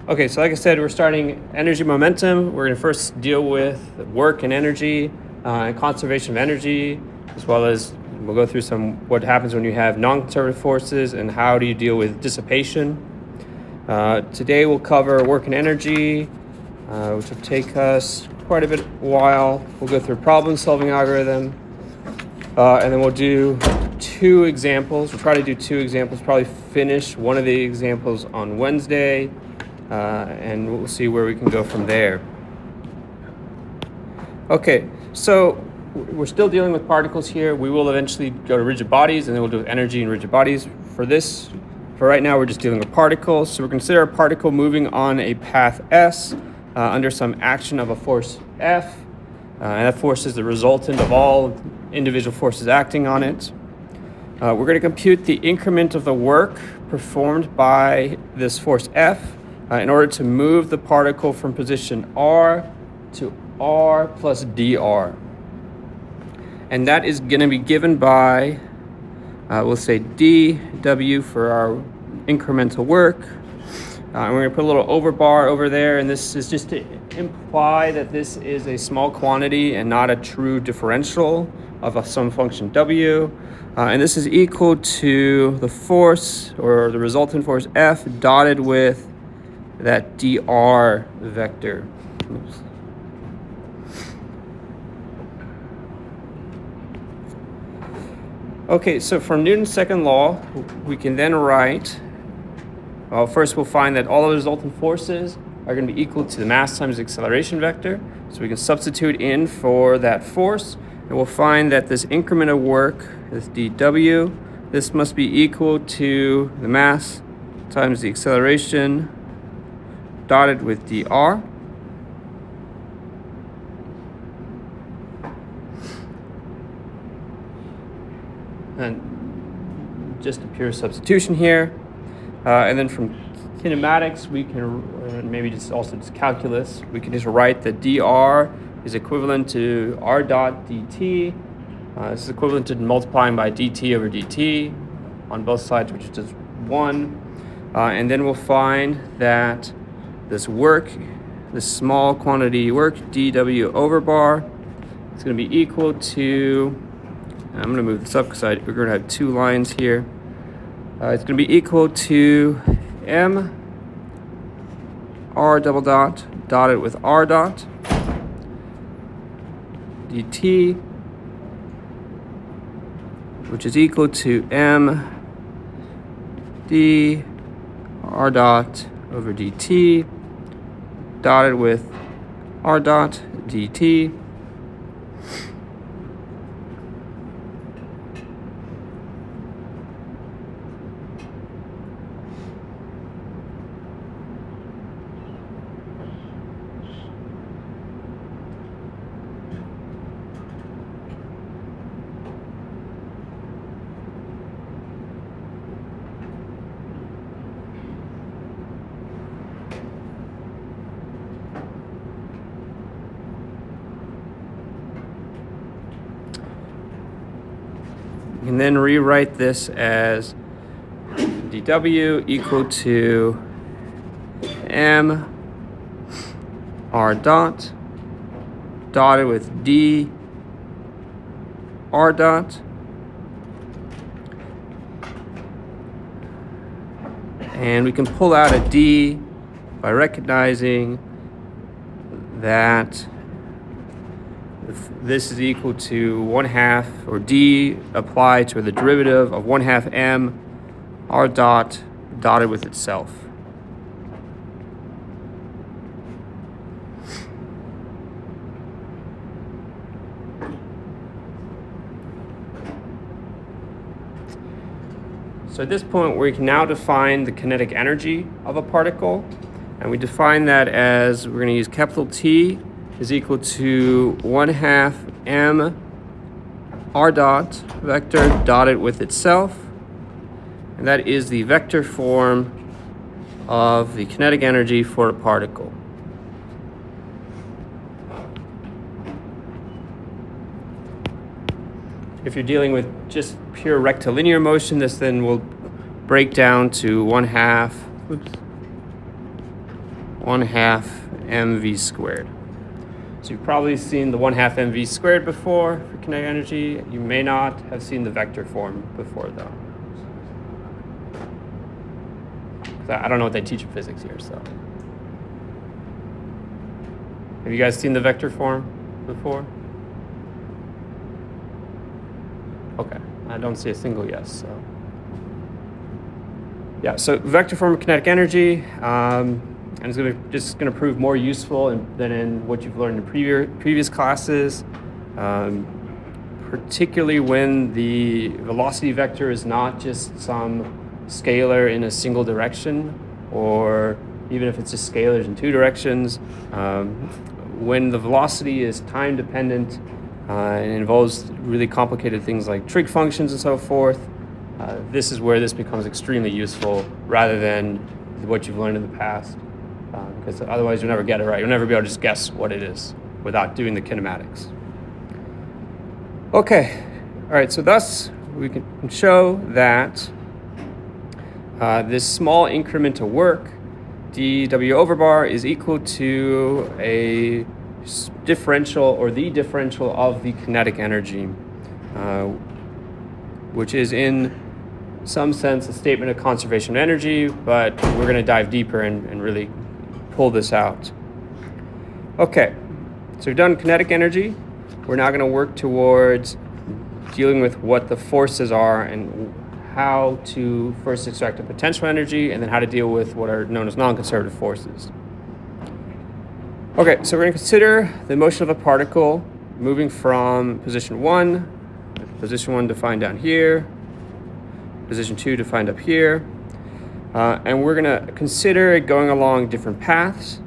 Okay, so like I said, we're starting energy momentum. We're going to first deal with work and energy and conservation of energy, as well as we'll go through what happens when you have non-conservative forces and how do you deal with dissipation. Today we'll cover work and energy, which will take us quite a bit while. We'll go through problem-solving algorithm, and then we'll do two examples. We'll try to do two examples, probably finish one of the examples on Wednesday, and we'll see where we can go from there. Okay, so we're still dealing with particles here. We will eventually go to rigid bodies, and then we'll do energy and rigid bodies. For right now, we're just dealing with particles. So we're consider a particle moving on a path S under some action of a force F, and that force is the resultant of all individual forces acting on it. We're going to compute the increment of the work performed by this force F in order to move the particle from position R to R plus dr. And that is going to be given by, we'll say dw for our incremental work. And we're going to put a little overbar over there, and this is just to imply that this is a small quantity and not a true differential of some function w. And this is equal to the force, or the resultant force F, dotted with that dr vector. Oops. Okay, so from Newton's second law, we can then write, well, first we'll find that all the resultant forces are going to be equal to the mass times the acceleration vector. So we can substitute in for that force, and we'll find that this increment of work, this dw, this must be equal to the mass times the acceleration dotted with dr. And just a pure substitution here. And then from kinematics, we can, maybe just calculus, we can just write that dr is equivalent to r dot dt. This is equivalent to multiplying by dt over dt on both sides, which is just 1. And then we'll find that this work, this small quantity work, dw over bar, is going to be equal to, I'm going to move this up because we're going to have two lines here. It's going to be equal to m r double dot dotted with r dot dt, which is equal to m d r dot over dt dotted with r dot dt. And then rewrite this as dw equal to m r dot dotted with d r dot, and we can pull out a d by recognizing that this is equal to 1/2, or d applied to the derivative of 1/2 m r dot dotted with itself. So at this point, we can now define the kinetic energy of a particle, and we define that as, we're going to use capital T is equal to 1/2 m r dot vector dotted with itself, and that is the vector form of the kinetic energy for a particle. If you're dealing with just pure rectilinear motion, this then will break down to 1/2 1/2 mv squared. So you've probably seen the 1/2 mv squared before for kinetic energy. You may not have seen the vector form before though. I don't know what they teach in physics here, so. Have you guys seen the vector form before? Okay, I don't see a single yes, so. Yeah, so vector form of kinetic energy, and it's just gonna prove more useful than in what you've learned in previous classes, particularly when the velocity vector is not just some scalar in a single direction, or even if it's just scalars in two directions. When the velocity is time dependent and involves really complicated things like trig functions and so forth, this is where this becomes extremely useful rather than what you've learned in the past, because otherwise you'll never get it right. You'll never be able to just guess what it is without doing the kinematics. Okay, all right, so thus we can show that this small increment of work, dW over bar, is equal to a differential, or the differential of the kinetic energy, which is in some sense a statement of conservation of energy, but we're going to dive deeper and really pull this out. Okay, so we've done kinetic energy. We're now going to work towards dealing with what the forces are and how to first extract the potential energy, and then how to deal with what are known as non-conservative forces. Okay, so we're going to consider the motion of a particle moving from position 1, position 1 defined down here, position 2 defined up here, and we're going to consider it going along different paths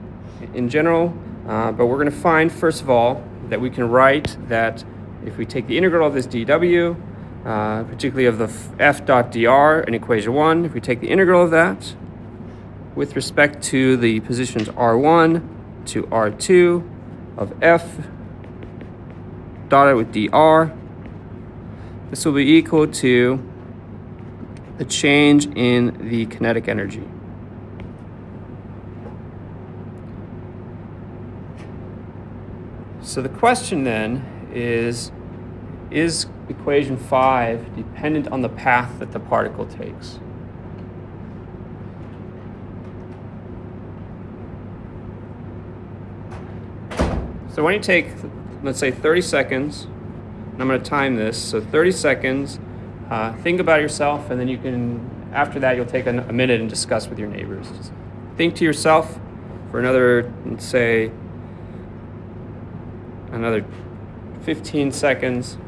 in general, but we're going to find, first of all, that we can write that if we take the integral of this dW, particularly of the f dot dr in equation 1, if we take the integral of that with respect to the positions r1 to r2 of f dotted with dr, this will be equal to the change in the kinetic energy. So the question then is equation 5 dependent on the path that the particle takes? So when you take, let's say 30 seconds, and I'm going to time this, so 30 seconds, think about yourself, and then you can, after that, you'll take a minute and discuss with your neighbors. Just think to yourself for another, let's say, another 15 seconds.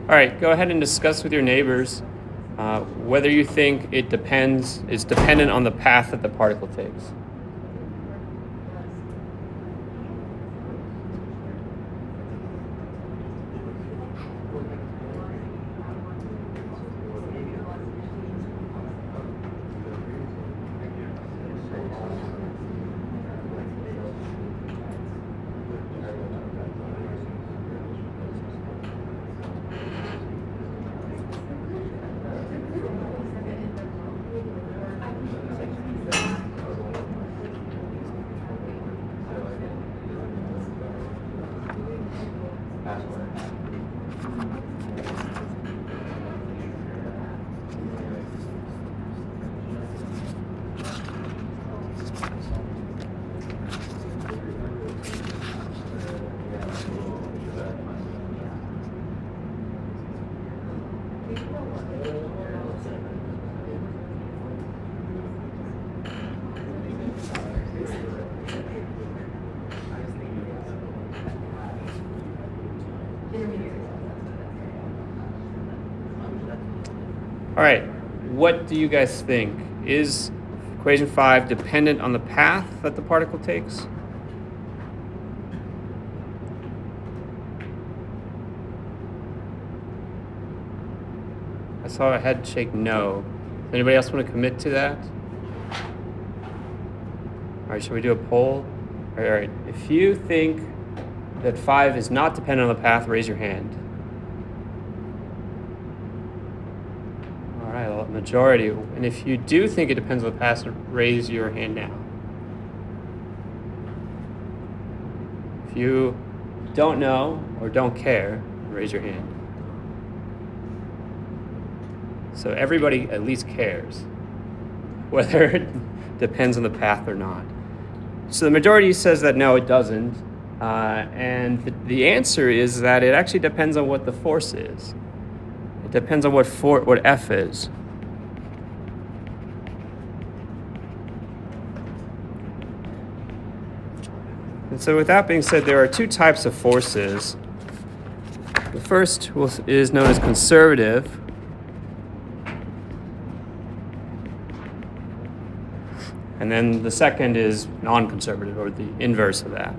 All right, go ahead and discuss with your neighbors whether you think it's dependent on the path that the particle takes. All right, what do you guys think? Is equation 5 dependent on the path that the particle takes? I saw a head shake no. Does anybody else want to commit to that? All right, shall we do a poll? All right, if you think that 5 is not dependent on the path, raise your hand. All right, well, majority. And if you do think it depends on the path, raise your hand now. If you don't know or don't care, raise your hand. So everybody at least cares whether it depends on the path or not. So the majority says that no, it doesn't. And the answer is that it actually depends on what the force is. It depends on what F is. And so with that being said, there are two types of forces. The first is known as conservative. And then the second is non-conservative, or the inverse of that.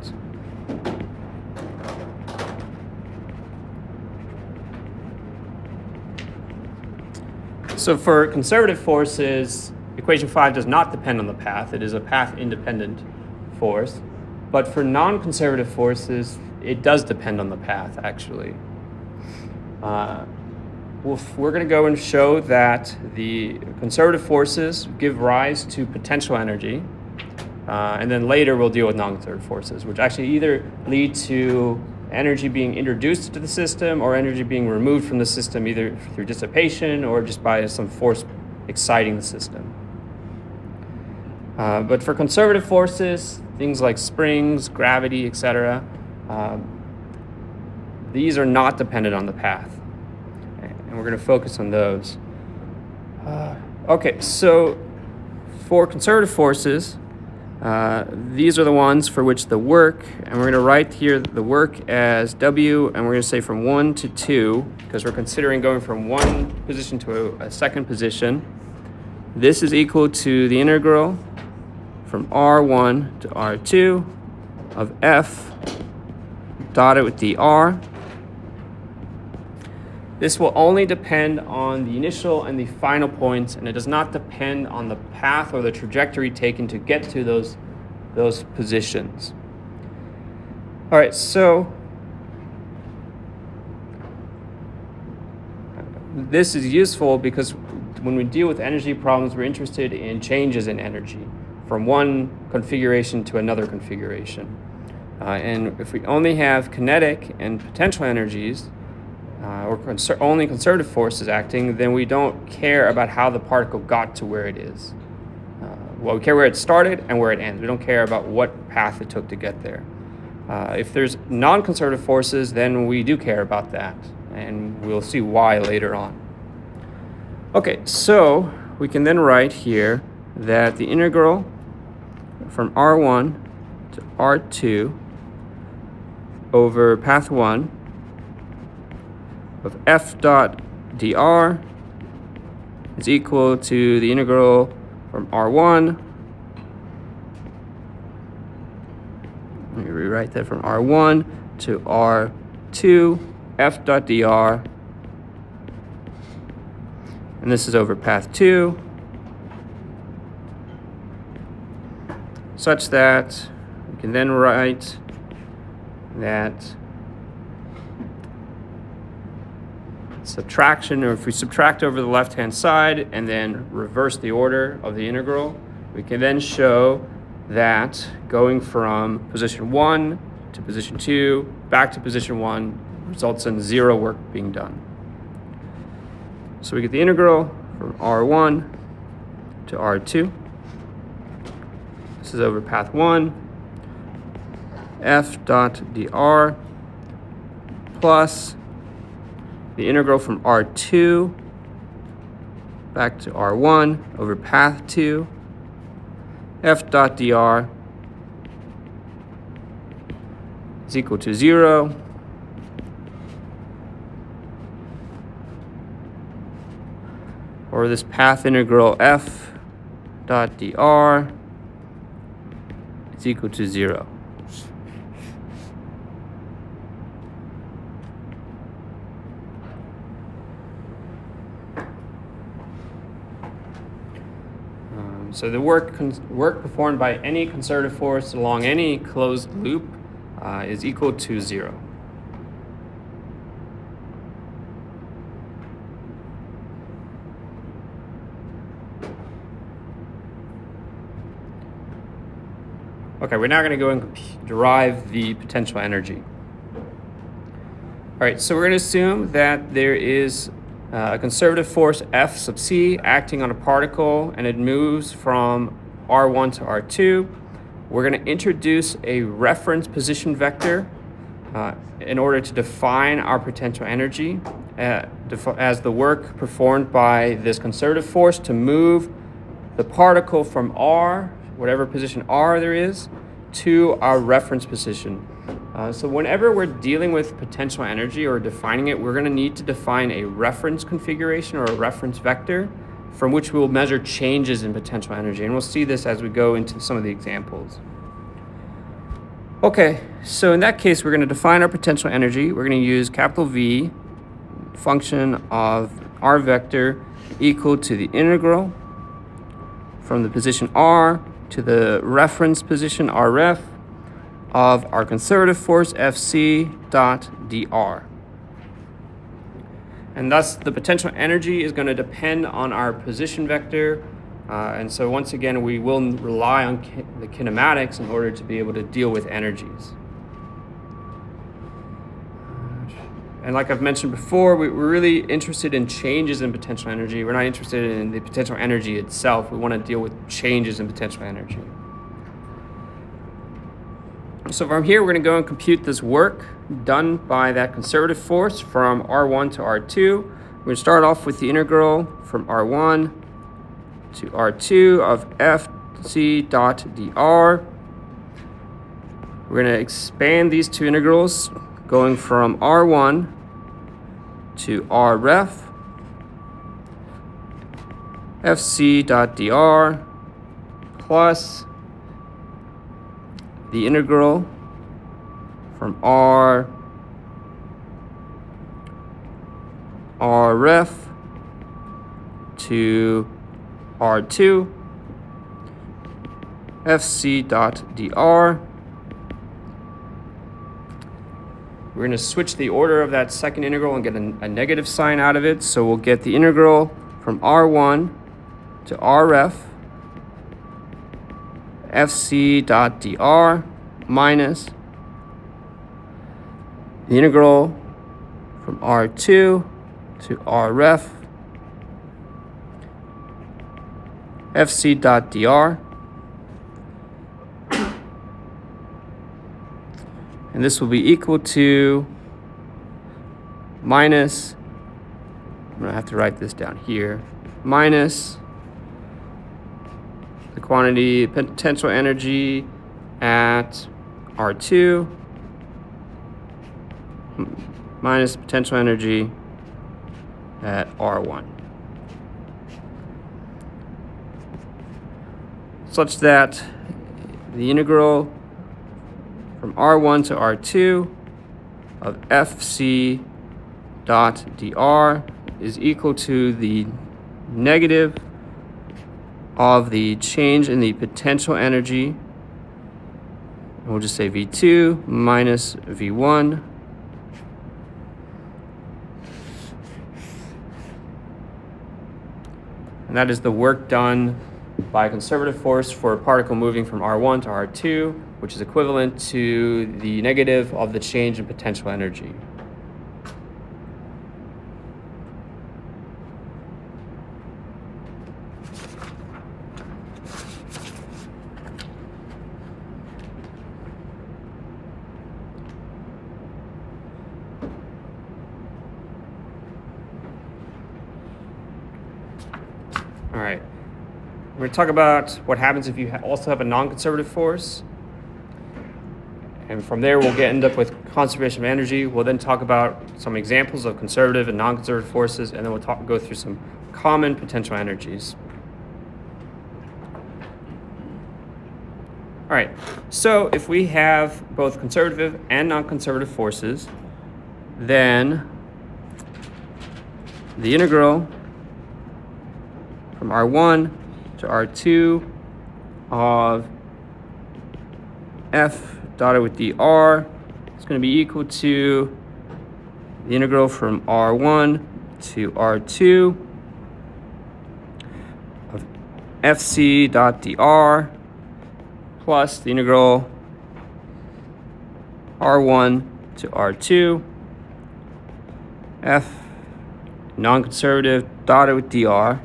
So for conservative forces, equation 5 does not depend on the path. It is a path-independent force. But for non-conservative forces, it does depend on the path, actually. We're going to go and show that the conservative forces give rise to potential energy. And then later we'll deal with non-conservative forces, which actually either lead to energy being introduced to the system or energy being removed from the system, either through dissipation or just by some force exciting the system. But for conservative forces, things like springs, gravity, etc., these are not dependent on the path. And we're going to focus on those. Okay, so for conservative forces, these are the ones for which the work, and we're going to write here the work as W, and we're going to say from 1 to 2, because we're considering going from one position to a second position. This is equal to the integral from R1 to R2 of F dotted with dr. This will only depend on the initial and the final points, and it does not depend on the path or the trajectory taken to get to those positions. All right, so this is useful because when we deal with energy problems, we're interested in changes in energy from one configuration to another configuration. And if we only have kinetic and potential energies, or only conservative forces acting, then we don't care about how the particle got to where it is. Well, we care where it started and where it ends. We don't care about what path it took to get there. If there's non-conservative forces, then we do care about that, and we'll see why later on. Okay, so we can then write here that the integral from R1 to R2 over path 1 of F dot dr is equal to the integral from R1, let me rewrite that, from R1 to R2 F dot dr, and this is over path 2, such that we can then write that subtraction, or if we subtract over the left-hand side and then reverse the order of the integral, we can then show that going from position 1 to position 2 back to position 1 results in 0 work being done. So we get the integral from R1 to R2. This is over path 1, F dot dr plus the integral from R2 back to R1 over path 2, F dot dr is equal to 0. Or this path integral F dot dr is equal to 0. So the work performed by any conservative force along any closed loop is equal to 0. Okay, we're now going to go and derive the potential energy. All right, so we're going to assume that there is a conservative force F sub c acting on a particle, and it moves from R1 to R2. We're going to introduce a reference position vector in order to define our potential energy as the work performed by this conservative force to move the particle from R, whatever position R there is, to our reference position. So whenever we're dealing with potential energy or defining it, we're going to need to define a reference configuration or a reference vector from which we will measure changes in potential energy. And we'll see this as we go into some of the examples. Okay, so in that case, we're going to define our potential energy. We're going to use capital V, function of R vector equal to the integral from the position R to the reference position RF of our conservative force Fc dot dr. And thus the potential energy is going to depend on our position vector. And so once again, we will rely on the kinematics in order to be able to deal with energies. And like I've mentioned before, we're really interested in changes in potential energy. We're not interested in the potential energy itself. We want to deal with changes in potential energy. So from here, we're going to go and compute this work done by that conservative force from R1 to R2. We're going to start off with the integral from R1 to R2 of Fc dot dr. We're going to expand these two integrals going from R1 to Rref Fc dot dr plus the integral from Rref to R2 Fc dot dr. We're going to switch the order of that second integral and get a negative sign out of it. So we'll get the integral from R1 to Rref Fc dot dr minus the integral from R2 to Rref Fc dot dr. And this will be equal to minus, I'm going to have to write this down here, minus the quantity potential energy at R2 minus potential energy at R1. Such that the integral from R1 to R2 of Fc dot dr is equal to the negative of the change in the potential energy. And we'll just say V2 minus V1 and that is the work done by a conservative force for a particle moving from R1 to R2, which is equivalent to the negative of the change in potential energy. All right. We're going to talk about what happens if you also have a non-conservative force. And from there, we'll end up with conservation of energy. We'll then talk about some examples of conservative and non-conservative forces, and then we'll go through some common potential energies. All right, so if we have both conservative and non-conservative forces, then the integral from R1 to R2 of f dotted with dr is going to be equal to the integral from r1 to r2 of fc dot dr plus the integral r1 to r2 f non-conservative dotted with dr.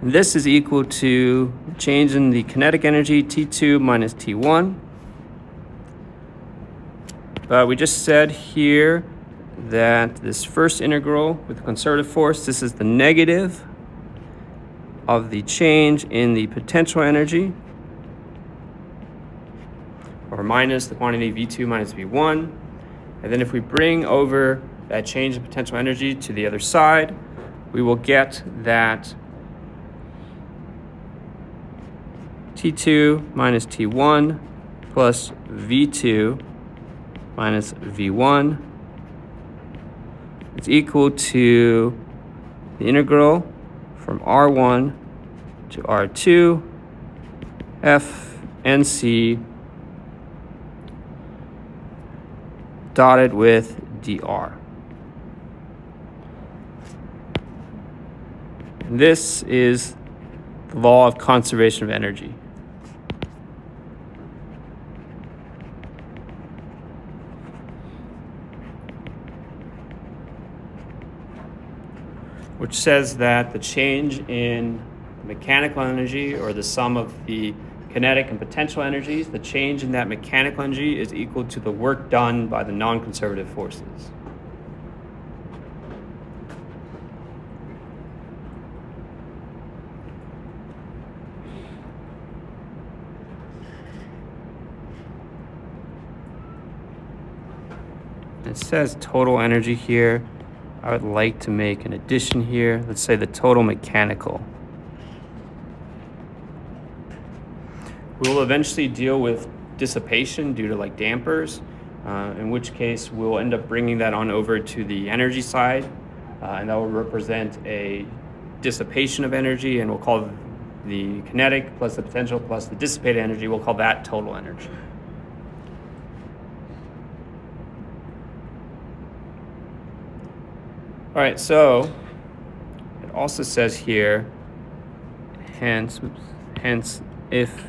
And this is equal to change in the kinetic energy T2 minus T1. But we just said here that this first integral with the conservative force, this is the negative of the change in the potential energy, or minus the quantity V2 minus V1. And then if we bring over that change in potential energy to the other side, we will get that T2 minus T1 plus V2 minus V1 is equal to the integral from R1 to R2 F and C dotted with dr. And this is the law of conservation of energy. Which says that the change in mechanical energy, or the sum of the kinetic and potential energies, the change in that mechanical energy is equal to the work done by the non-conservative forces. It says total energy here. I would like to make an addition here. Let's say the total mechanical. We will eventually deal with dissipation due to like dampers, in which case we'll end up bringing that on over to the energy side, and that will represent a dissipation of energy, and we'll call the kinetic plus the potential plus the dissipated energy, we'll call that total energy. All right, so it also says here, hence if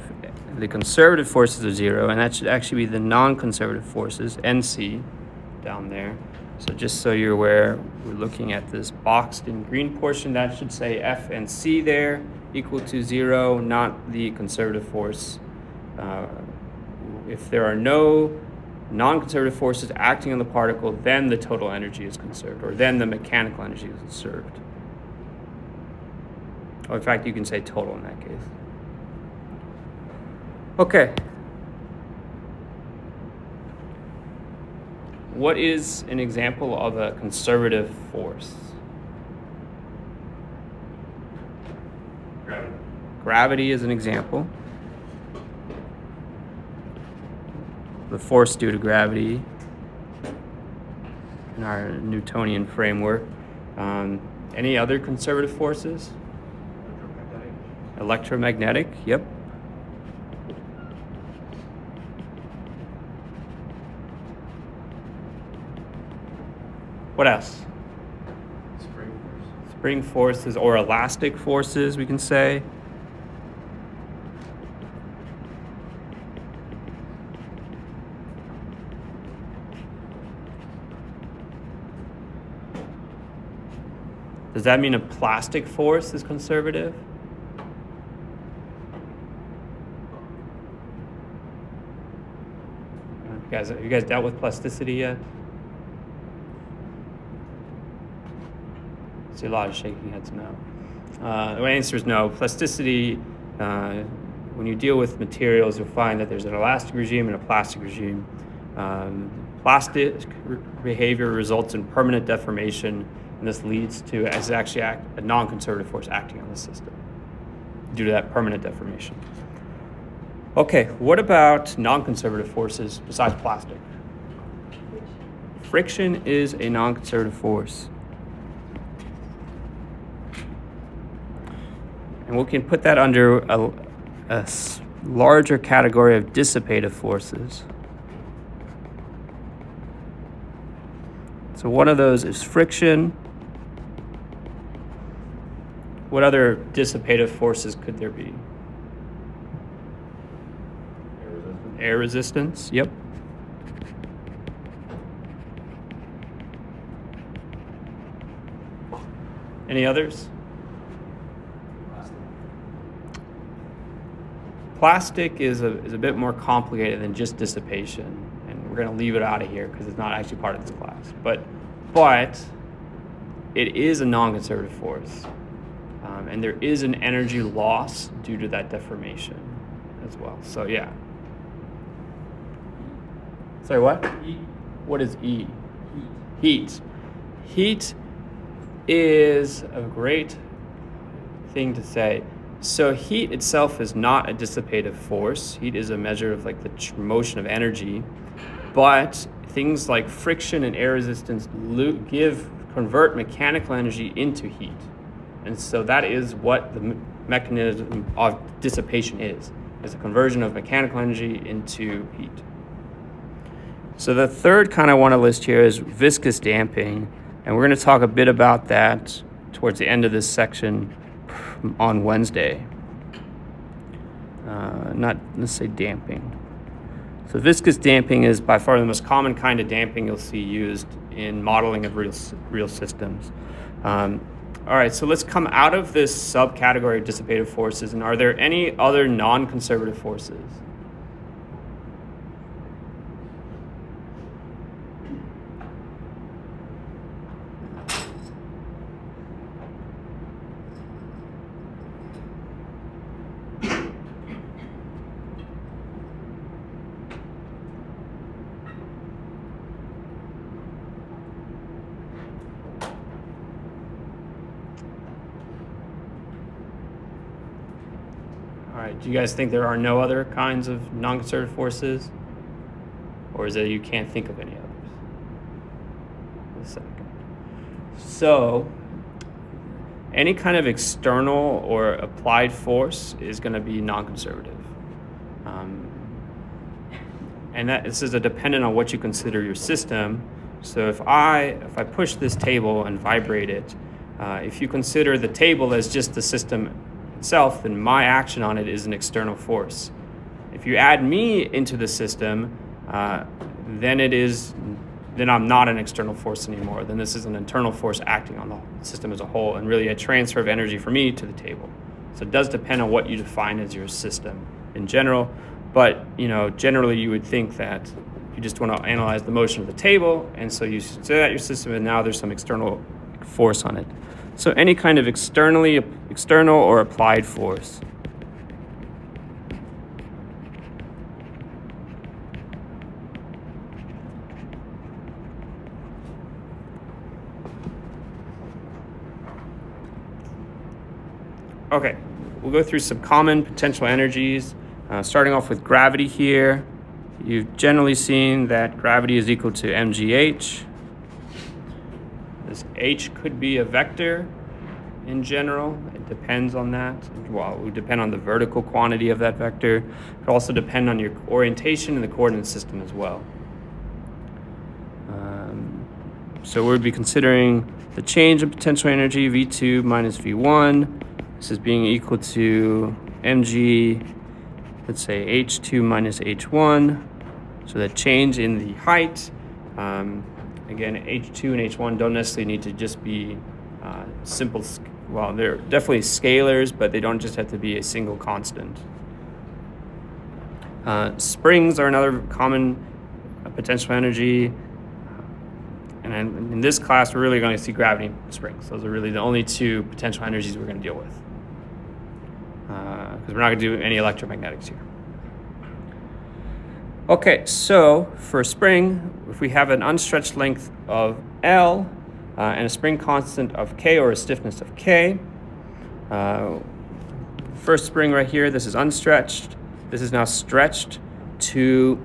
the conservative forces are 0, and that should actually be the non-conservative forces, NC, down there. So just so you're aware, we're looking at this boxed in green portion. That should say F and C there equal to 0, not the conservative force. If there are no non-conservative forces acting on the particle, then the total energy is conserved, or then the mechanical energy is conserved. Or in fact, you can say total in that case. Okay. What is an example of a conservative force? Gravity. Gravity is an example. The force due to gravity in our Newtonian framework. Any other conservative forces? Electromagnetic, yep. What else? Spring force. Spring forces, or elastic forces, we can say. Does that mean a plastic force is conservative? Have you guys dealt with plasticity yet? I see a lot of shaking heads now. The answer is no. Plasticity, when you deal with materials, you'll find that there's an elastic regime and a plastic regime. Plastic behavior results in permanent deformation, and this leads to, as actually a non-conservative force acting on the system due to that permanent deformation. Okay, what about non-conservative forces besides plastic? Friction is a non-conservative force. And we can put that under a larger category of dissipative forces. So one of those is friction. What other dissipative forces could there be? Air resistance, yep. Any others? Plastic is a bit more complicated than just dissipation, and we're going to leave it out of here because it's not actually part of this class. But it is a non-conservative force, and there is an energy loss due to that deformation as well. So yeah. Sorry, what? Heat. What is E? Heat. Heat is a great thing to say. So heat itself is not a dissipative force. Heat is a measure of like the motion of energy, but things like friction and air resistance convert mechanical energy into heat. And so that is what the mechanism of dissipation is a conversion of mechanical energy into heat. So the third kind I want to list here is viscous damping, and we're going to talk a bit about that towards the end of this section on Wednesday. Let's say damping. So viscous damping is by far the most common kind of damping you'll see used in modeling of real systems. All right, so let's come out of this subcategory of dissipative forces, and are there any other non-conservative forces? All right, do you guys think there are no other kinds of non-conservative forces? Or is it you can't think of any others? A second. So, any kind of external or applied force is going to be non-conservative. And this is dependent on what you consider your system. So if I push this table and vibrate it, if you consider the table as just the system itself, then my action on it is an external force. If you add me into the system, then I'm not an external force anymore. Then this is an internal force acting on the system as a whole, and really a transfer of energy from me to the table. So it does depend on what you define as your system in general, but generally you would think that you just want to analyze the motion of the table, and so you consider that your system, and now there's some external force on it. So any kind of external or applied force. Okay, we'll go through some common potential energies, starting off with gravity here. You've generally seen that gravity is equal to mgh. This h could be a vector in general. It depends on that. Well, it would depend on the vertical quantity of that vector. It could also depend on your orientation in the coordinate system as well. So we'd be considering the change in potential energy, V2 minus V1. This is being equal to mg, let's say h2 minus h1. So the change in the height, again, h2 and h1 don't necessarily need to just be simple, well, they're definitely scalars, but they don't just have to be a single constant. Springs are another common potential energy. And in this class, we're really going to see gravity and springs. Those are really the only two potential energies we're going to deal with. Because we're not going to do any electromagnetics here. Okay, so for a spring, if we have an unstretched length of L and a spring constant of K, or a stiffness of K, first spring right here, this is unstretched. This is now stretched to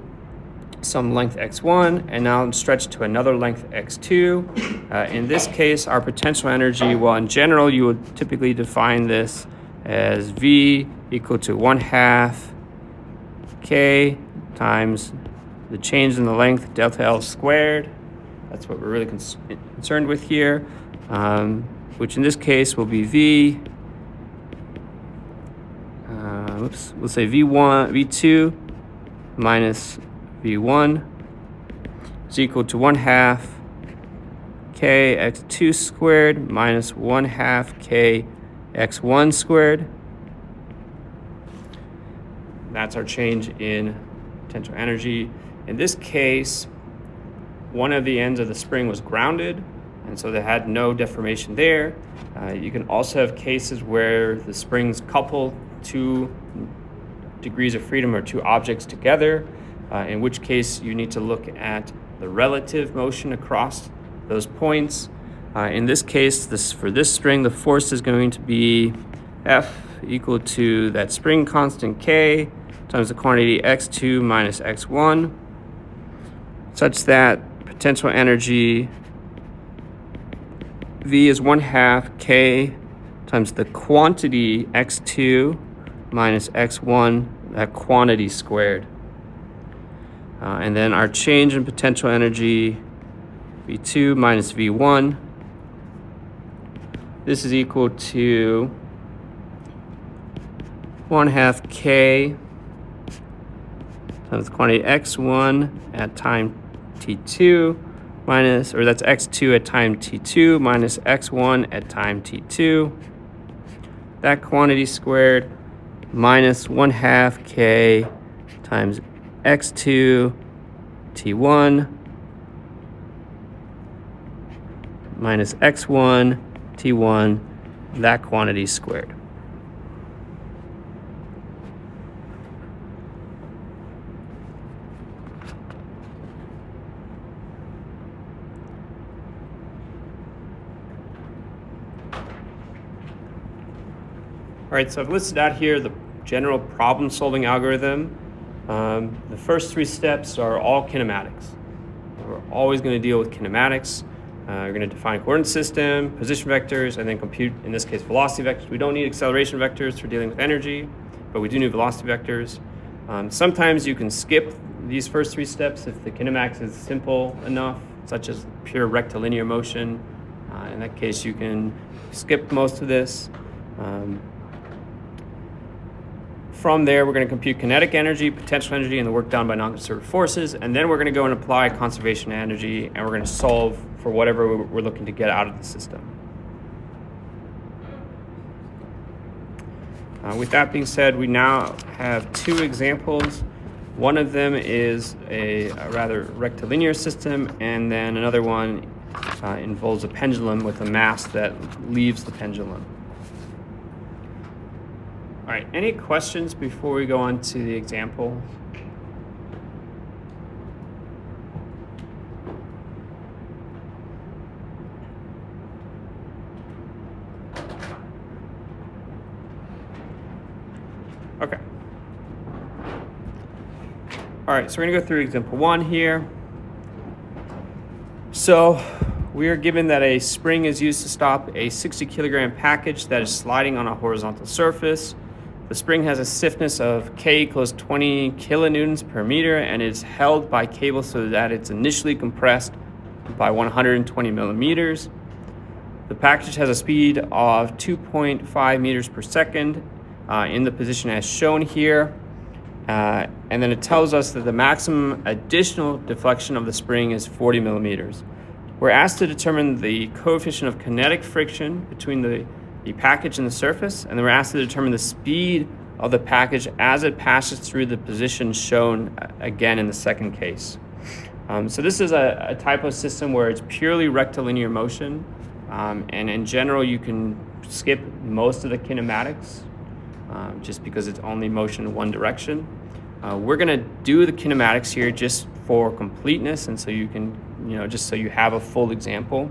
some length x1, and now stretched to another length x2. In this case, our potential energy, well, in general, you would typically define this as V equal to 1/2 K times the change in the length, delta L squared. That's what we're really concerned with here, which in this case will be V, we'll say V2 minus V1 is equal to 1/2 K x2 squared minus 1/2 K x1 squared. That's our change in potential energy. In this case, one of the ends of the spring was grounded, and so they had no deformation there. You can also have cases where the springs couple two degrees of freedom or two objects together, in which case you need to look at the relative motion across those points. In this case, for this spring, the force is going to be F equal to that spring constant K times the quantity x2 minus x1, such that potential energy V is 1/2 K times the quantity x2 minus x1, that quantity squared. And then our change in potential energy, V2 minus V1, this is equal to 1/2 K times the quantity x1 at time t2 minus, or that's x2 at time t2 minus x1 at time t2. That quantity squared minus 1/2 K times x2 t1 minus x1 t1, that quantity squared. All right, so I've listed out here the general problem-solving algorithm. The first three steps are all kinematics. We're always going to deal with kinematics. We're going to define a coordinate system, position vectors, and then compute, in this case, velocity vectors. We don't need acceleration vectors for dealing with energy, but we do need velocity vectors. Sometimes you can skip these first three steps if the kinematics is simple enough, such as pure rectilinear motion. In that case, you can skip most of this. From there, we're going to compute kinetic energy, potential energy, and the work done by non-conservative forces. And then we're going to go and apply conservation energy, and we're going to solve for whatever we're looking to get out of the system. With that being said, we now have two examples. One of them is a rather rectilinear system, and then another one involves a pendulum with a mass that leaves the pendulum. All right, any questions before we go on to the example? Okay. All right, so we're gonna go through example one here. So we are given that a spring is used to stop a 60 kilogram package that is sliding on a horizontal surface. The spring has a stiffness of K equals 20 kilonewtons per meter and is held by cable so that it's initially compressed by 120 millimeters. The package has a speed of 2.5 meters per second in the position as shown here. And then it tells us that the maximum additional deflection of the spring is 40 millimeters. We're asked to determine the coefficient of kinetic friction between the package and the surface, and then we're asked to determine the speed of the package as it passes through the position shown again in the second case. So this is a type of system where it's purely rectilinear motion, and in general you can skip most of the kinematics just because it's only motion in one direction. We're going to do the kinematics here just for completeness, and so you can, just so you have a full example.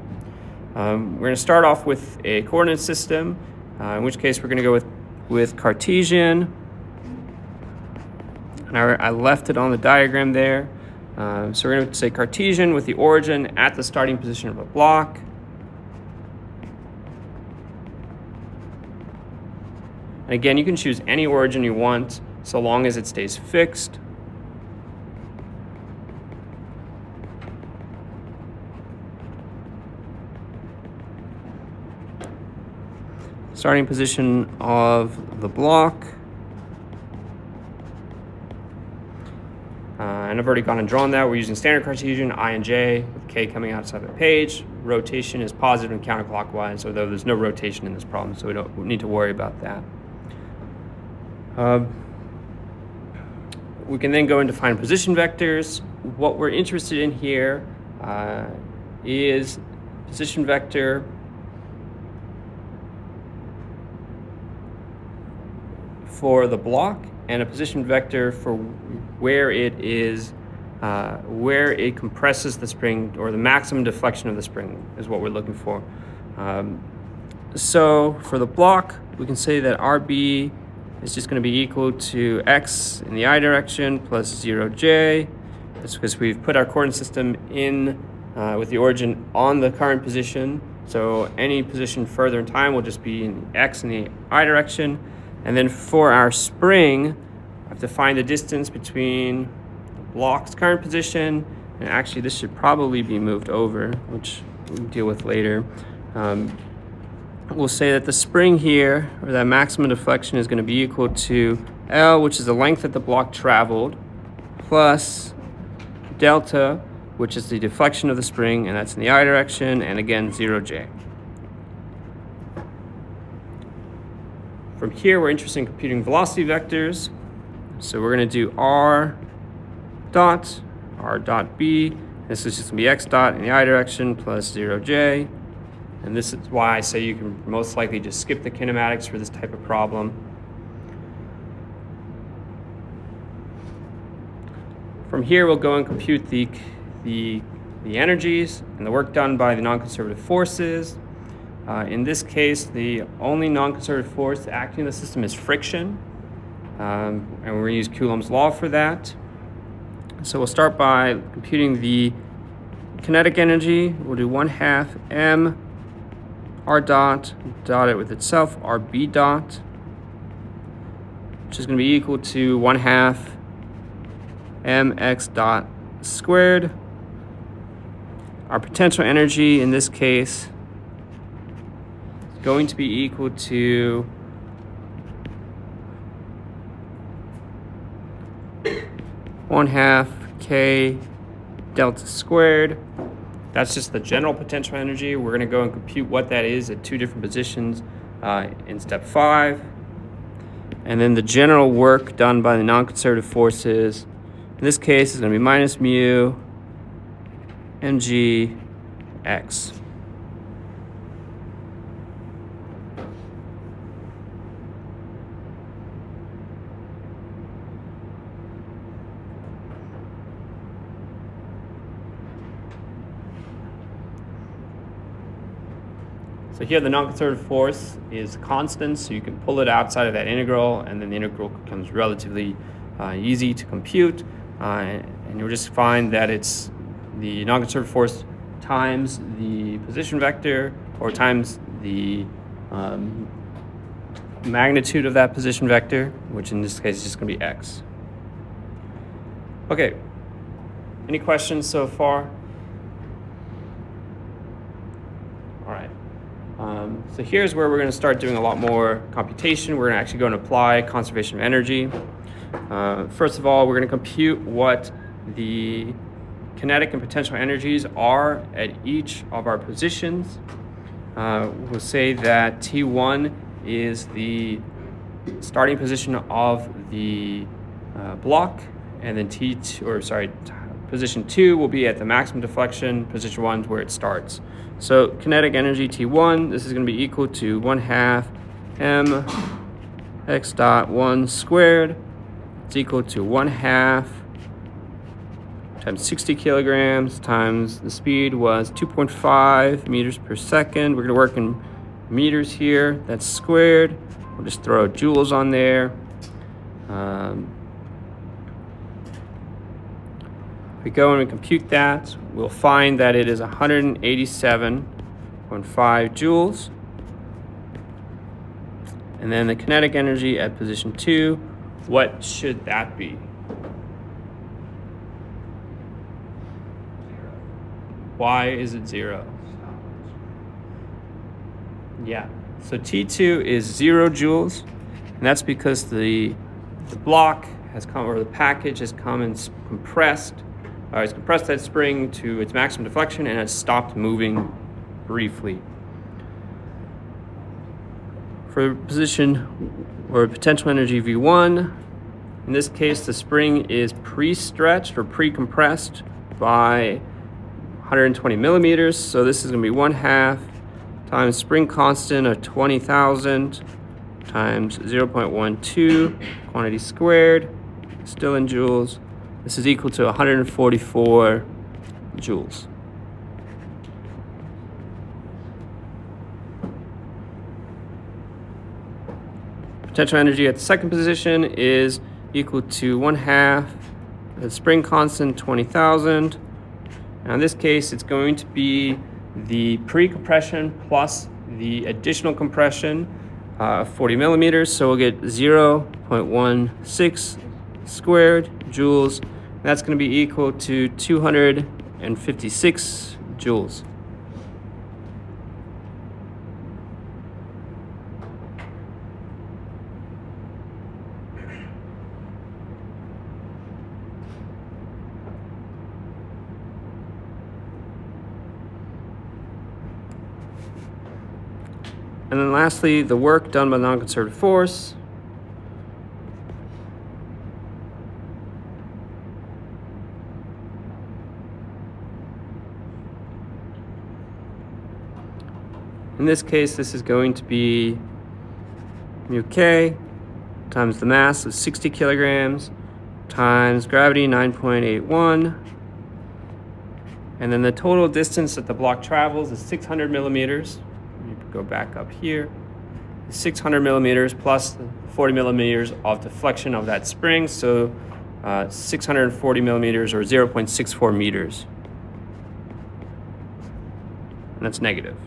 We're going to start off with a coordinate system, in which case we're going to go with Cartesian. And I left it on the diagram there. So we're going to say Cartesian with the origin at the starting position of a block. And again, you can choose any origin you want so long as it stays fixed. Starting position of the block. And I've already gone and drawn that. We're using standard Cartesian, I and J, with K coming outside the page. Rotation is positive and counterclockwise, although there's no rotation in this problem, so we don't need to worry about that. We can then go and define position vectors. What we're interested in here is position vector for the block and a position vector for where it is, where it compresses the spring, or the maximum deflection of the spring is what we're looking for. So for the block, we can say that RB is just going to be equal to x in the I direction plus 0j. That's because we've put our coordinate system in with the origin on the current position. So any position further in time will just be in x in the I direction. And then for our spring, I have to find the distance between the block's current position, and actually this should probably be moved over, which we'll deal with later. We'll say that the spring here, or that maximum deflection, is going to be equal to L, which is the length that the block traveled, plus delta, which is the deflection of the spring, and that's in the I direction, and again, 0j. From here, we're interested in computing velocity vectors. So we're going to do r dot b. This is just going to be x dot in the I direction plus 0j. And this is why I say you can most likely just skip the kinematics for this type of problem. From here, we'll go and compute the energies and the work done by the non-conservative forces. In this case, the only non-conservative force acting in the system is friction. And we're going to use Coulomb's law for that. So we'll start by computing the kinetic energy. We'll do 1/2 m r dot dotted with itself, rb dot, which is going to be equal to 1/2 mx dot squared. Our potential energy in this case is going to be equal to 1/2 k delta squared. That's just the general potential energy. We're going to go and compute what that is at two different positions in step 5. And then the general work done by the non-conservative forces, in this case, is going to be minus mu mg x. So here the non-conservative force is constant, so you can pull it outside of that integral, and then the integral becomes relatively easy to compute. And you'll just find that it's the non-conservative force times the position vector, or times the magnitude of that position vector, which in this case is just going to be x. Okay, any questions so far? All right. So here's where we're going to start doing a lot more computation. We're going to actually go and apply conservation of energy. First of all, we're going to compute what the kinetic and potential energies are at each of our positions. We'll say that T1 is the starting position of the block, and then position 2 will be at the maximum deflection, position 1 is where it starts. So kinetic energy T1, this is going to be equal to 1/2 m x dot 1 squared. It's equal to 1/2 times 60 kilograms times the speed was 2.5 meters per second. We're going to work in meters here. That's squared. We'll just throw joules on there. If we go and we compute that, we'll find that it is 187.5 joules. And then the kinetic energy at position 2, what should that be? Why is it 0? Yeah, so T2 is 0 joules, and that's because the block has come, or the package has come and compressed, it's compressed that spring to its maximum deflection and has stopped moving briefly. For position or potential energy V1, in this case the spring is pre-stretched or pre-compressed by 120 millimeters, so this is going to be 1/2 times spring constant of 20,000 times 0.12 quantity squared, still in joules. This is equal to 144 joules. Potential energy at the second position is equal to 1/2 the spring constant, 20,000. Now in this case, it's going to be the pre-compression plus the additional compression of 40 millimeters. So we'll get 0.16 squared joules. That's going to be equal to 256 joules. And then lastly, the work done by the non-conservative force. In this case, this is going to be mu k times the mass of 60 kilograms times gravity 9.81. And then the total distance that the block travels is 600 millimeters. Go back up here. 600 millimeters plus 40 millimeters of deflection of that spring, so 640 millimeters or 0.64 meters. And that's negative.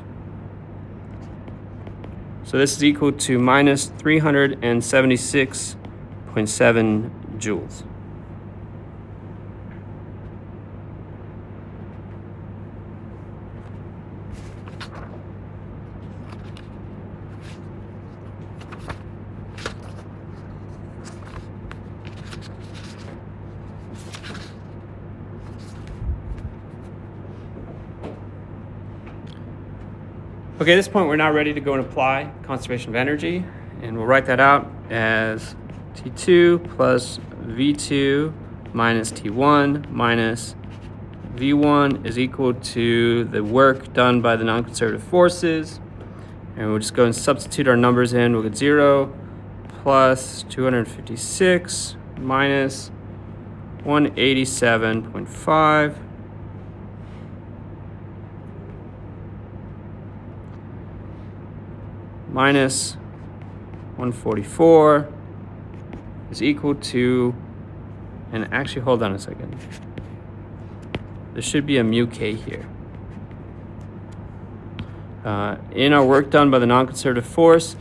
So this is equal to minus 376.7 joules. Okay, at this point, we're now ready to go and apply conservation of energy, and we'll write that out as T2 plus V2 minus T1 minus V1 is equal to the work done by the non-conservative forces. And we'll just go and substitute our numbers in. We'll get 0 plus 256 minus 187.5. Minus 144 is equal to, and actually hold on a second, there should be a mu k here. In our work done by the non-conservative force,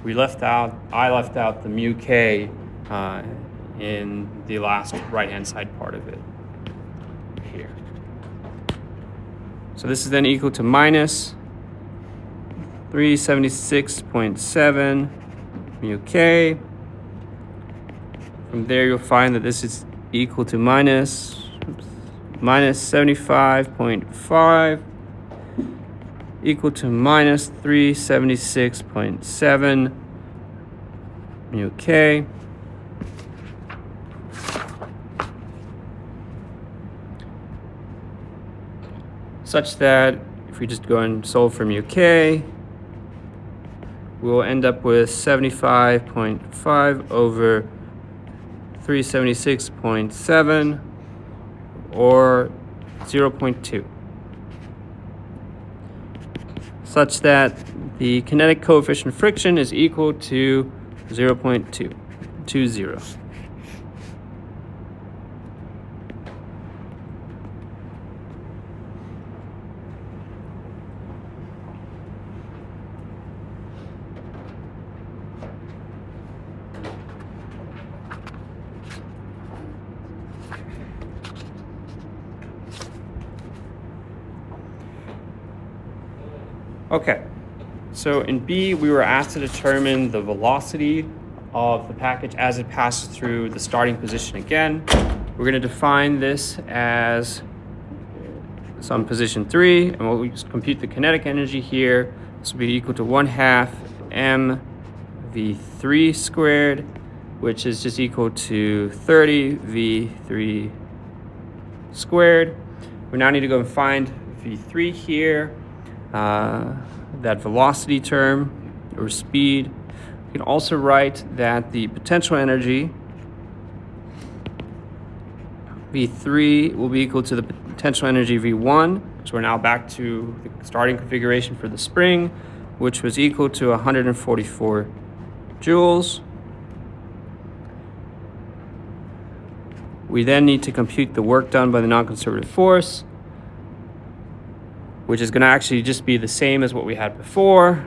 I left out the mu k in the last right-hand side part of it here. So this is then equal to minus 376.7 mu k. From there, you'll find that this is equal to minus 75.5 equal to minus 376.7 mu k. Such that if we just go and solve for mu k, we'll end up with 75.5 over 376.7 or 0.2. Such that the kinetic coefficient of friction is equal to 0.20. Okay, so in B, we were asked to determine the velocity of the package as it passes through the starting position again. We're going to define this as some position 3, and we'll just compute the kinetic energy here. This will be equal to 1/2 mv3 squared, which is just equal to 30 v3 squared. We now need to go and find v3 here, that velocity term or speed. We can also write that the potential energy v3 will be equal to the potential energy v1. So we're now back to the starting configuration for the spring, which was equal to 144 joules. We then need to compute the work done by the non-conservative force, which is going to actually just be the same as what we had before,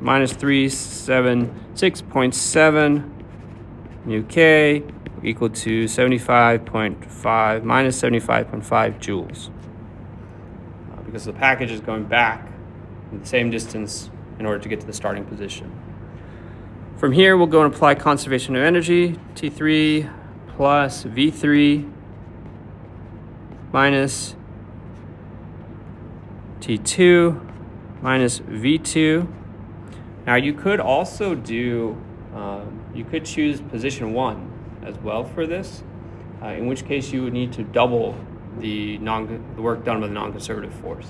minus 376.7 mu k equal to 75.5 minus 75.5 joules. Because the package is going back the same distance in order to get to the starting position. From here, we'll go and apply conservation of energy, T3 plus V3 minus T2 minus V2. Now you could also do, you could choose position 1 as well for this, in which case you would need to double the work done by the non-conservative force.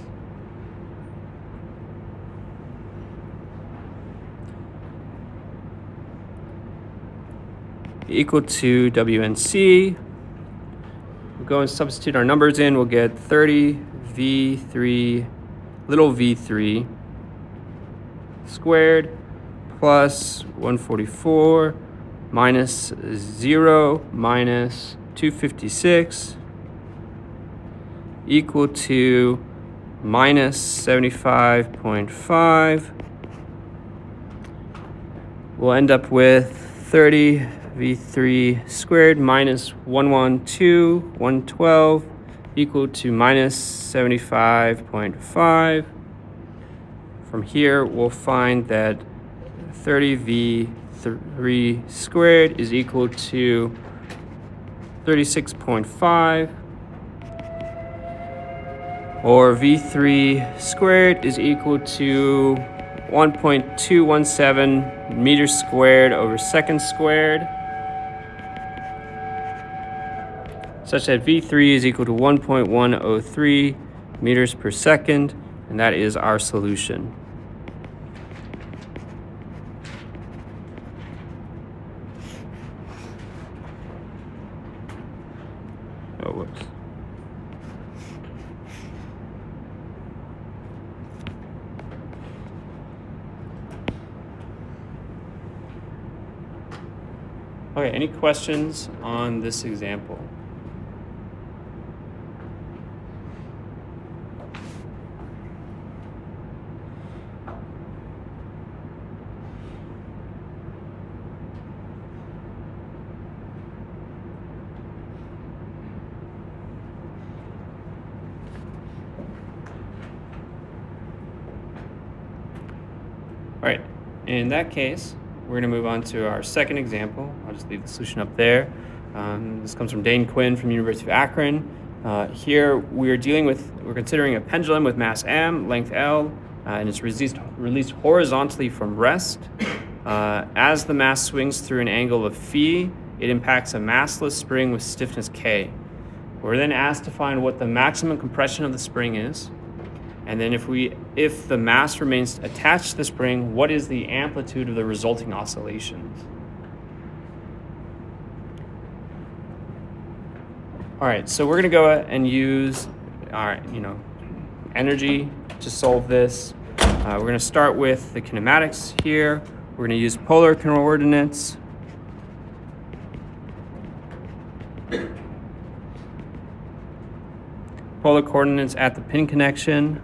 Equal to WNC. We'll go and substitute our numbers in. We'll get 30 V3, little v3 squared plus 144 minus 0 minus 256 equal to minus 75.5. We'll end up with 30 v3 squared minus 112 equal to minus 75.5. From here, we'll find that 30 v3 squared is equal to 36.5, or v3 squared is equal to 1.217 meters squared over seconds squared, such that v3 is equal to 1.103 meters per second, and that is our solution. Oh, whoops. Okay, any questions on this example? All right, in that case, we're going to move on to our second example. I'll just leave the solution up there. This comes from Dane Quinn from University of Akron. Here we're considering a pendulum with mass m, length L, and it's released horizontally from rest. As the mass swings through an angle of phi, it impacts a massless spring with stiffness K. We're then asked to find what the maximum compression of the spring is. And then if the mass remains attached to the spring, what is the amplitude of the resulting oscillations? All right, so we're gonna go and use our, energy to solve this. We're gonna start with the kinematics here. We're gonna use polar coordinates. Polar coordinates at the pin connection.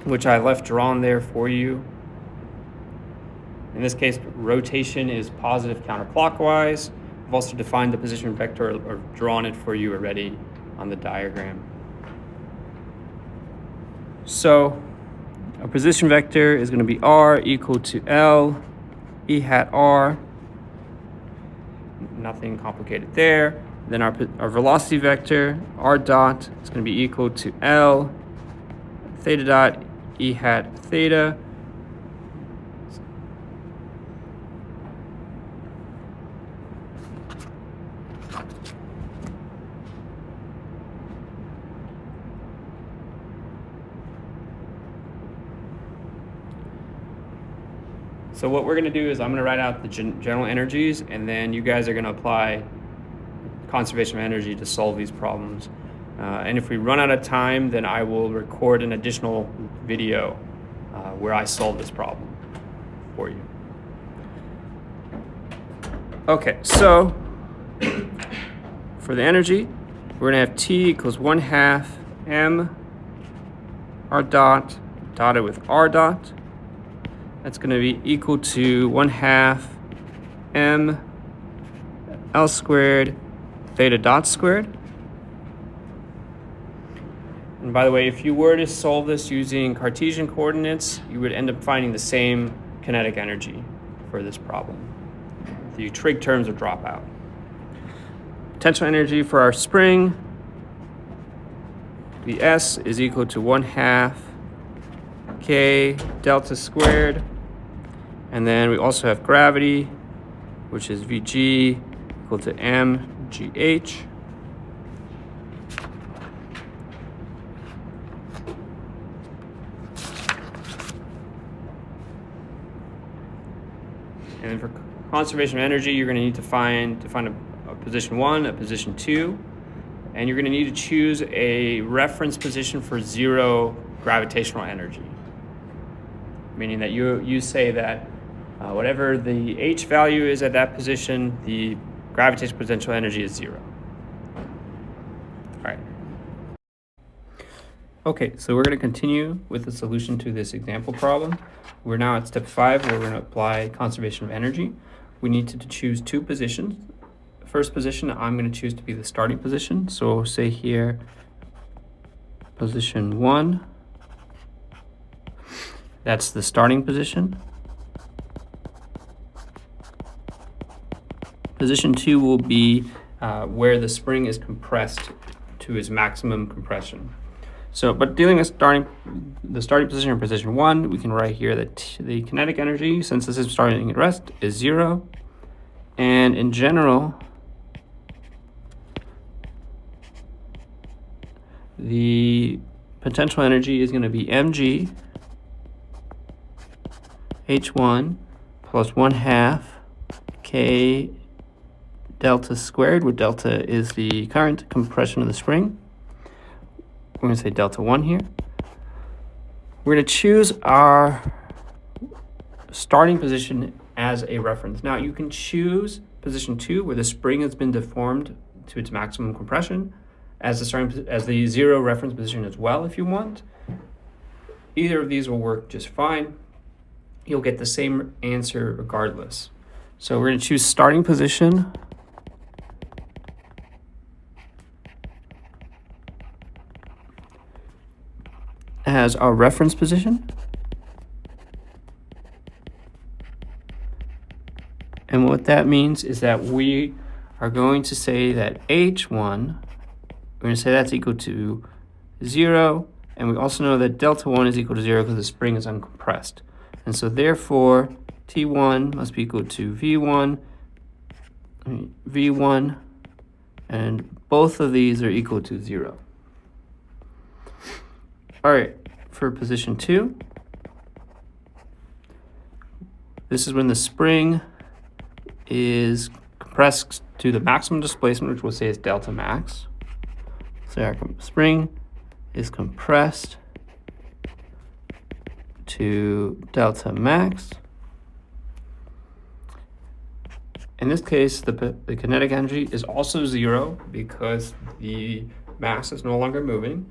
Which I left drawn there for you. In this case, rotation is positive counterclockwise. I've also defined the position vector or drawn it for you already on the diagram. So our position vector is going to be r equal to L E hat R. Nothing complicated there. Then our velocity vector, r dot, is going to be equal to L theta dot E hat theta. So what we're going to do is I'm going to write out the general energies, and then you guys are going to apply conservation of energy to solve these problems. And if we run out of time, then I will record an additional video where I solve this problem for you. Okay, so for the energy, we're going to have T equals 1/2 m r dot dotted with r dot. That's going to be equal to 1/2 m L squared theta dot squared. And by the way, if you were to solve this using Cartesian coordinates, you would end up finding the same kinetic energy for this problem. The trig terms would drop out. Potential energy for our spring, the S is equal to 1/2 K delta squared. And then we also have gravity, which is Vg equal to mgh. And then for conservation of energy, you're going to need to find a position 1, a position 2, and you're going to need to choose a reference position for 0 gravitational energy, meaning that you say that whatever the h value is at that position, the gravitational potential energy is 0. All right. Okay, so we're going to continue with the solution to this example problem. We're now at step 5, where we're going to apply conservation of energy. We need to choose 2 positions. The first position I'm going to choose to be the starting position. So we'll say here, position 1. That's the starting position. Position 2 will be where the spring is compressed to its maximum compression. So, but dealing with the starting position in position 1, we can write here that the kinetic energy, since this is starting at rest, is 0. And in general, the potential energy is going to be mg h1 plus 1/2 k delta squared, where delta is the current compression of the spring. We're going to say delta 1 here. We're going to choose our starting position as a reference. Now you can choose position 2, where the spring has been deformed to its maximum compression, as the 0 reference position as well if you want. Either of these will work just fine. You'll get the same answer regardless. So we're going to choose starting position as our reference position. And what that means is that we are going to say that H1, we're going to say that's equal to 0. And we also know that delta 1 is equal to 0 because the spring is uncompressed. And so therefore, T1 must be equal to V1, and both of these are equal to 0. All right, for position 2, this is when the spring is compressed to the maximum displacement, which we'll say is delta max. So our spring is compressed to delta max. In this case, the kinetic energy is also 0 because the mass is no longer moving.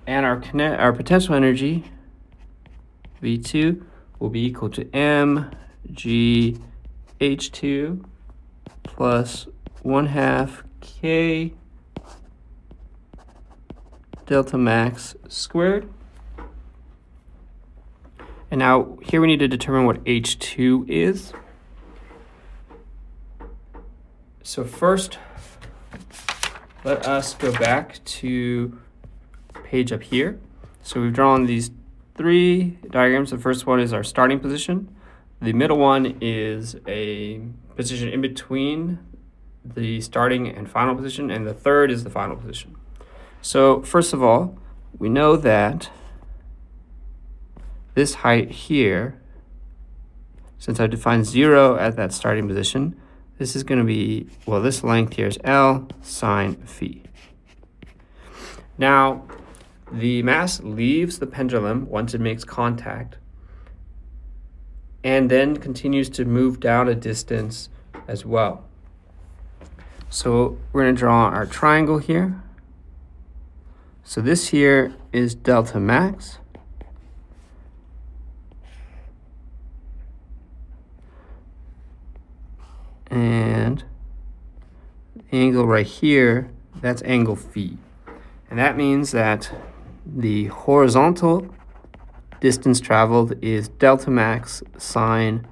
And our potential energy, V2, will be equal to mgh2 plus 1/2 k delta max squared. And now here we need to determine what H2 is. So first, let us go back to page up here. So we've drawn these 3 diagrams. The first one is our starting position. The middle one is a position in between the starting and final position, and the third is the final position. So first of all, we know that this height here, since I've defined 0 at that starting position, this is going to be, well, this length here is L sine phi. Now, the mass leaves the pendulum once it makes contact and then continues to move down a distance as well. So we're going to draw our triangle here. So this here is delta max. And the angle right here, that's angle phi. And that means that the horizontal distance traveled is delta max sine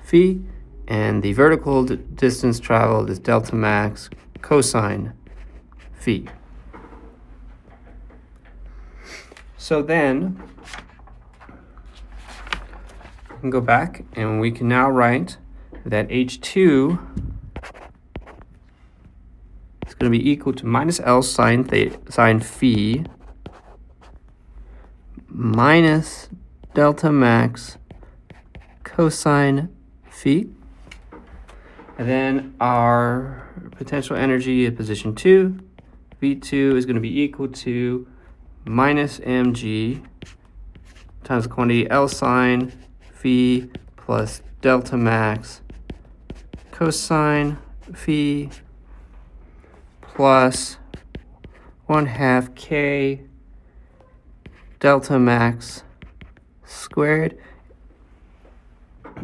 phi, and the vertical distance traveled is delta max cosine phi. So then we can go back and we can now write that H2 is going to be equal to minus L sine phi minus delta max cosine phi. And then our potential energy at position 2, V2, is going to be equal to minus mg times the quantity L sine phi plus delta max cosine phi plus 1/2 k delta max squared.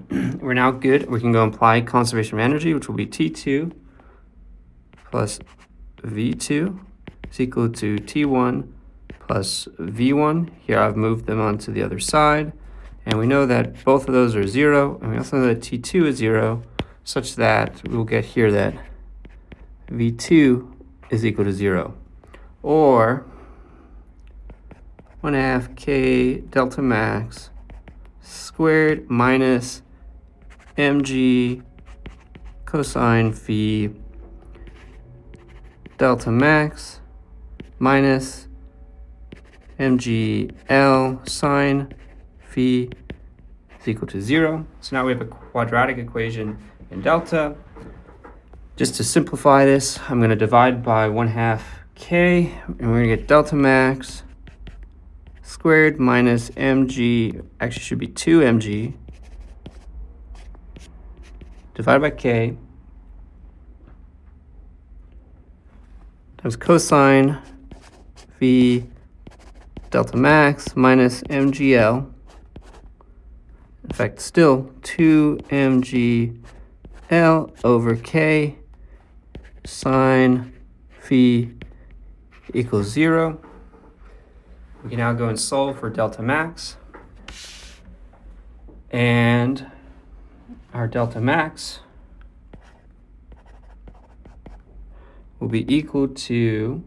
We're now good. We can go apply conservation of energy, which will be T2 plus V2 is equal to T1 plus V1. Here I've moved them onto the other side. And we know that both of those are 0. And we also know that T2 is 0, such that we'll get here that V2 is equal to 0. Or 1/2 k delta max squared minus mg cosine phi delta max minus mg L sine phi is equal to 0. So now we have a quadratic equation in delta. Just to simplify this, I'm going to divide by 1/2 k, and we're going to get delta max squared minus mg, actually should be 2mg, divided by k, times cosine phi delta max minus mgl. In fact, still 2mgl over k sine phi equals 0. We can now go and solve for delta max. And our delta max will be equal to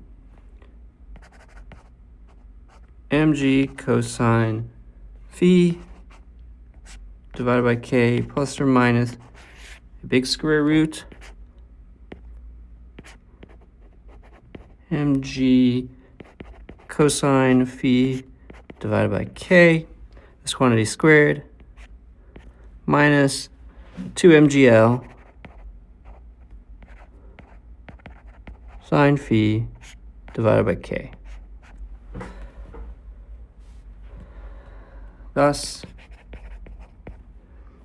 mg cosine phi divided by k plus or minus a big square root mg cosine phi divided by k, this quantity squared, minus 2mgl sine phi divided by k. Thus,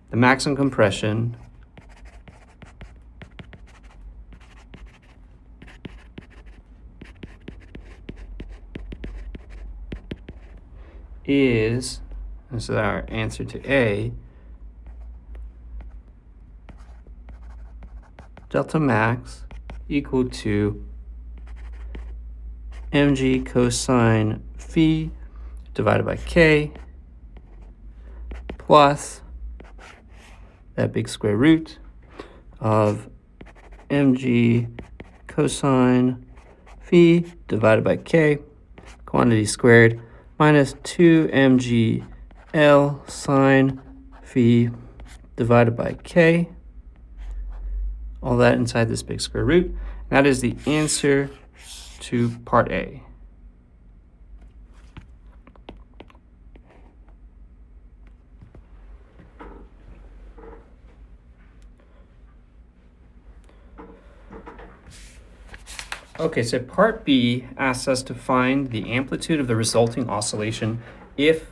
the maximum compression is, this is our answer to A, delta max equal to mg cosine phi divided by k plus that big square root of mg cosine phi divided by k, quantity squared, minus 2mg L sine phi divided by k. All that inside this big square root. That is the answer to part A. Okay, so part B asks us to find the amplitude of the resulting oscillation if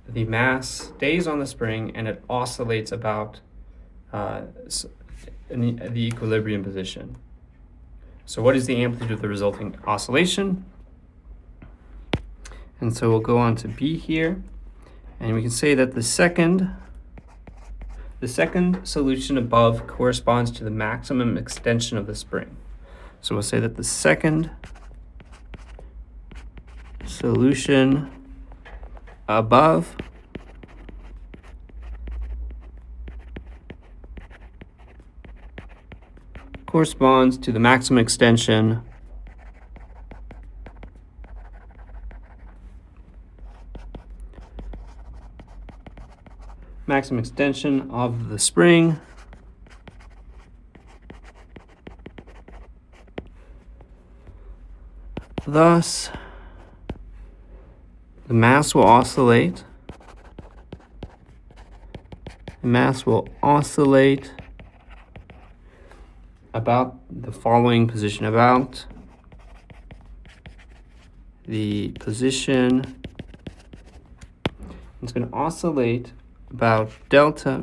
the mass stays on the spring and it oscillates about in the equilibrium position. So what is the amplitude of the resulting oscillation? And so we'll go on to B here, and we can say that the second solution above corresponds to the maximum extension of the spring. So we'll say that the second solution above corresponds to the maximum extension of the spring Thus, the mass will oscillate. The mass will oscillate about the following position, about the position. It's going to oscillate about delta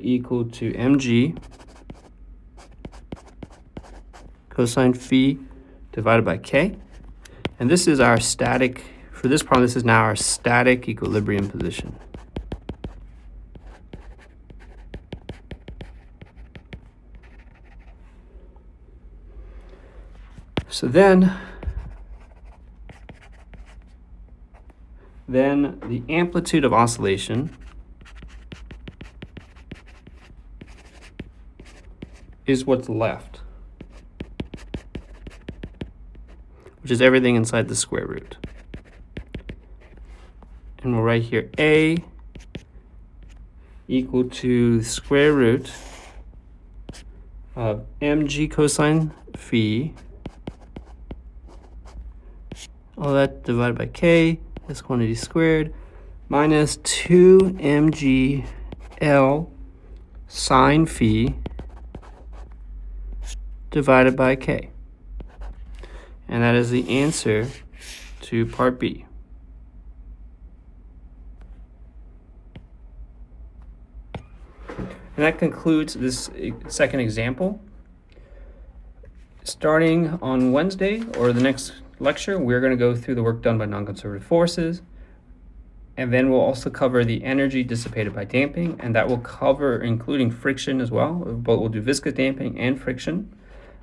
equal to mg cosine phi divided by k. And this is our static, for this problem, this is now our static equilibrium position. So then the amplitude of oscillation is what's left, which is everything inside the square root. And we'll write here A equal to the square root of mg cosine phi, all that divided by k, this quantity squared, minus 2 mg sine phi divided by k. And that is the answer to part B. And that concludes this second example. Starting on Wednesday or the next lecture, we're going to go through the work done by non-conservative forces. And then we'll also cover the energy dissipated by damping, and that will cover including friction as well, but we'll do viscous damping and friction.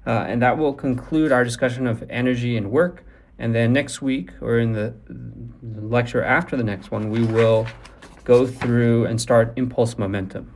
And that will conclude our discussion of energy and work. And then next week, or in the lecture after the next one, we will go through and start impulse momentum.